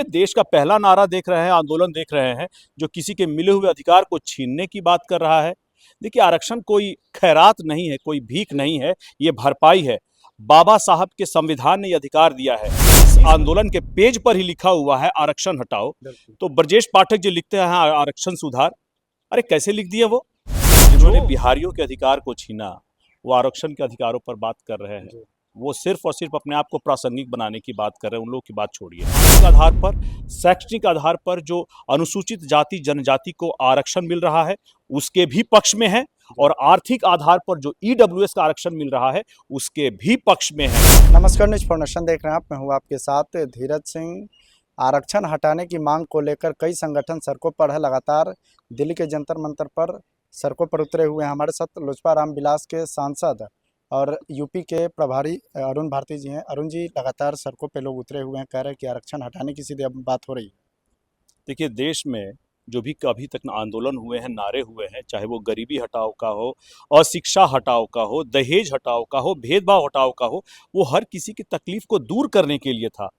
देश का पहला नारा देख रहे हैं, आंदोलन देख रहे हैं जो किसी के मिले हुए अधिकार को छीनने की बात कर रहा है। देखिए, आरक्षण कोई खैरात नहीं है, कोई भीख नहीं है, ये भरपाई है। बाबा साहब के संविधान ने ये अधिकार दिया है। इस आंदोलन के पेज पर ही लिखा हुआ है आरक्षण हटाओ। तो ब्रजेश पाठक जी लिखते हैं आरक्षण सुधार। अरे कैसे लिख दिए वो? जिन्होंने बिहारियों के अधिकार को छीना, वो आरक्षण के अधिकारों पर बात कर रहे हैं। वो सिर्फ और सिर्फ अपने आप को प्रासंगिक बनाने की बात कर रहे हैं। उन लोगों की बात छोड़िए। आधार पर, शैक्षणिक आधार पर जो अनुसूचित जाति जनजाति को आरक्षण मिल रहा है उसके भी पक्ष में है, और आर्थिक आधार पर जो ईडब्ल्यूएस का आरक्षण मिल रहा है उसके भी पक्ष में है। नमस्कार, न्यूज फॉर्नेशन देख रहे हैं आप। मैं हूं आपके साथ धीरज सिंह। आरक्षण हटाने की मांग को लेकर कई संगठन सड़कों पर है। लगातार दिल्ली के जंतर मंतर पर सड़कों पर उतरे हुए हैं। हमारे साथ लोजपा रामविलास के सांसद और यूपी के प्रभारी अरुण भारती जी हैं। अरुण जी, लगातार सड़कों पे लोग उतरे हुए हैं, कह रहे हैं कि आरक्षण हटाने की सीधे अब बात हो रही है। देखिए, देश में जो भी अभी तक आंदोलन हुए हैं, नारे हुए हैं, चाहे वो गरीबी हटाओ का हो, अशिक्षा हटाओ का हो, दहेज हटाओ का हो, भेदभाव हटाओ का हो, वो हर किसी की तकलीफ को दूर करने के लिए था।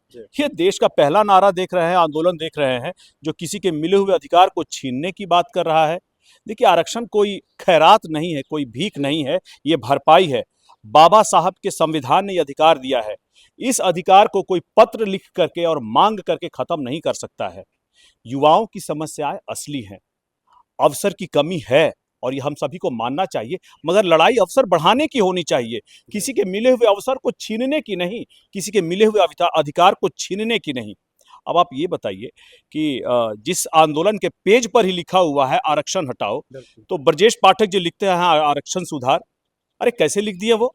ये देश का पहला नारा देख रहे हैं, आंदोलन देख रहे हैं जो किसी के मिले हुए अधिकार को छीनने की बात कर रहा है। देखिए, आरक्षण कोई खैरात नहीं है, कोई भीख नहीं है, ये भरपाई है। बाबा साहब के संविधान ने यह अधिकार दिया है। इस अधिकार को कोई पत्र लिख करके और मांग करके खत्म नहीं कर सकता है। युवाओं की समस्याएं असली हैं, अवसर की कमी है और ये हम सभी को मानना चाहिए, मगर लड़ाई अवसर बढ़ाने की होनी चाहिए, किसी के मिले हुए अवसर को छीनने की नहीं, किसी के मिले हुए अधिकार को छीनने की नहीं। अब आप ये बताइए कि जिस आंदोलन के पेज पर ही लिखा हुआ है आरक्षण हटाओ, तो ब्रजेश पाठक जी लिखते हैं आरक्षण सुधार। अरे कैसे लिख दिए वो?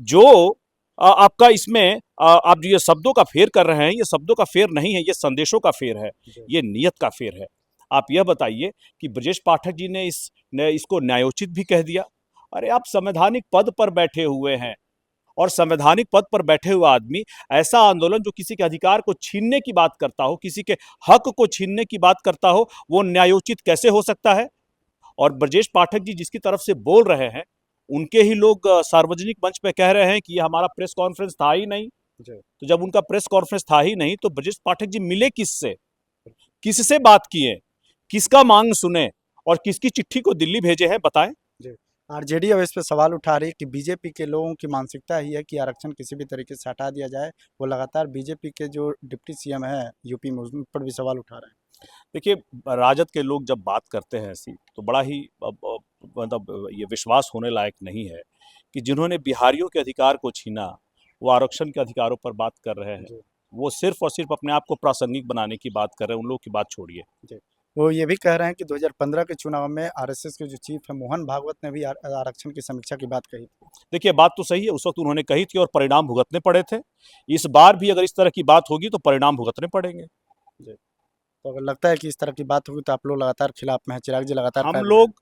जो आपका इसमें आप ये शब्दों का फेर कर रहे हैं, ये शब्दों का फेर नहीं है, ये संदेशों का फेर है, ये नियत का फेर है। आप यह बताइए कि ब्रजेश पाठक जी ने इसको न्यायोचित भी कह दिया। अरे आप संवैधानिक पद पर बैठे हुए हैं, और संवैधानिक पद पर बैठे हुए आदमी ऐसा आंदोलन जो किसी के अधिकार को छीनने की बात करता हो, किसी के हक को छीनने की बात करता हो, वो न्यायोचित कैसे हो सकता है? और ब्रजेश पाठक जी जिसकी तरफ से बोल रहे हैं, उनके ही लोग सार्वजनिक मंच पे कह रहे हैं कि ये हमारा प्रेस कॉन्फ्रेंस था ही नहीं। तो जब उनका प्रेस कॉन्फ्रेंस था ही नहीं, तो ब्रजेश पाठक जी मिले किससे, किससे बात किए, किसका मांग सुने और किसकी चिट्ठी को दिल्ली भेजे हैं, बताएं। आरजेडी अब इस पर सवाल उठा रही है कि बीजेपी के लोगों की मानसिकता ही है कि आरक्षण किसी भी तरीके से हटा दिया जाए। वो लगातार बीजेपी के जो डिप्टी सीएम है यूपी में, उन पर भी सवाल उठा रहे हैं। देखिए, राजद के लोग जब बात करते हैं ऐसी, तो बड़ा ही मतलब ये विश्वास होने लायक नहीं है कि जिन्होंने बिहारियों के अधिकार को छीना, वो आरक्षण के अधिकारों पर बात कर रहे हैं। वो सिर्फ और सिर्फ अपने आप को प्रासंगिक बनाने की बात कर रहे हैं। उन लोगों की बात छोड़िए। वो ये भी कह रहे हैं कि 2015 के चुनाव में आरएसएस के जो चीफ है मोहन भागवत ने भी आरक्षण की समीक्षा की बात कही थी। देखिए, बात तो सही है, उस वक्त उन्होंने कही थी और परिणाम भुगतने पड़े थे। इस बार भी अगर इस तरह की बात होगी तो परिणाम भुगतने पड़ेंगे। तो अगर लगता है कि इस तरह की बात होगी तो आप लोग लगातार खिलाफ में हैं, चिराग जी लगातार हम लोग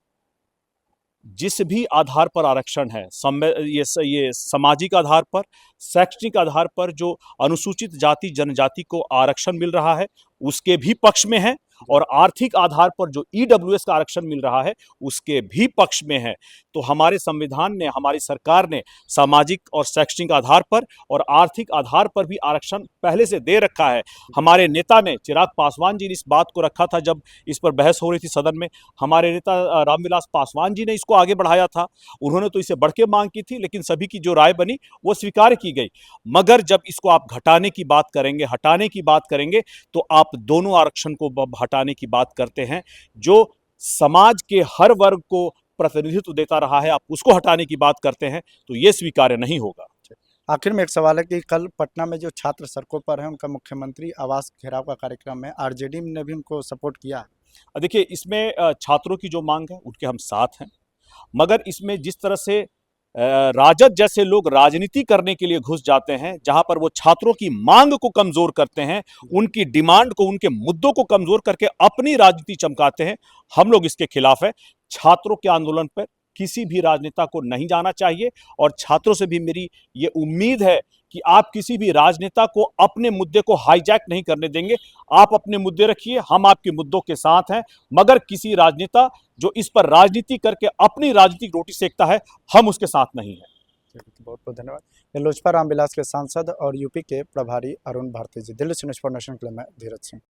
जिस भी आधार पर आरक्षण है, ये सामाजिक आधार पर, शैक्षणिक आधार पर जो अनुसूचित जाति जनजाति को आरक्षण मिल रहा है उसके भी पक्ष में है, और आर्थिक आधार पर जो ईडब्ल्यूएस का आरक्षण मिल रहा है उसके भी पक्ष में है। तो हमारे संविधान ने, हमारी सरकार ने सामाजिक और शैक्षणिक आधार पर और आर्थिक आधार पर भी आरक्षण पहले से दे रखा है। हमारे नेता ने, चिराग पासवान जी ने इस बात को रखा था जब इस पर बहस हो रही थी सदन में। हमारे नेता रामविलास पासवान जी ने इसको आगे बढ़ाया था। उन्होंने तो इसे बढ़ के मांग की थी, लेकिन सभी की जो राय बनी वो स्वीकार की गई। मगर जब इसको आप घटाने की बात करेंगे, हटाने की बात करेंगे, तो आप दोनों आरक्षण को हटाने की बात करते हैं। जो समाज के हर वर्ग को प्रतिनिधित्व देता रहा है, आप उसको हटाने की बात करते हैं, तो यह स्वीकार्य नहीं होगा। आखिर में एक सवाल है कि कल पटना में जो छात्र सड़कों पर हैं, उनका मुख्यमंत्री आवास घेराव का कार्यक्रम है, आरजेडी ने भी उनको सपोर्ट किया है। देखिए, इसमें छात्रों की जो मांग है उनके हम साथ हैं, मगर इसमें जिस तरह से राजद जैसे लोग राजनीति करने के लिए घुस जाते हैं, जहां पर वो छात्रों की मांग को कमजोर करते हैं, उनकी डिमांड को, उनके मुद्दों को कमजोर करके अपनी राजनीति चमकाते हैं, हम लोग इसके खिलाफ है। छात्रों के आंदोलन पर किसी भी राजनेता को नहीं जाना चाहिए, और छात्रों से भी मेरी ये उम्मीद है कि आप किसी भी राजनेता को अपने मुद्दे को हाईजैक नहीं करने देंगे। आप अपने मुद्दे रखिए, हम आपके मुद्दों के साथ हैं, मगर किसी राजनेता जो इस पर राजनीति करके अपनी राजनीतिक रोटी सेकता है, हम उसके साथ नहीं हैं। चलिए, तो बहुत बहुत धन्यवाद। ये लोजपा रामविलास के सांसद और यूपी के प्रभारी अरुण भारती जी। दिल्ली से न्यूज़ फॉर नेशन के लिए मैं धीरज सिंह।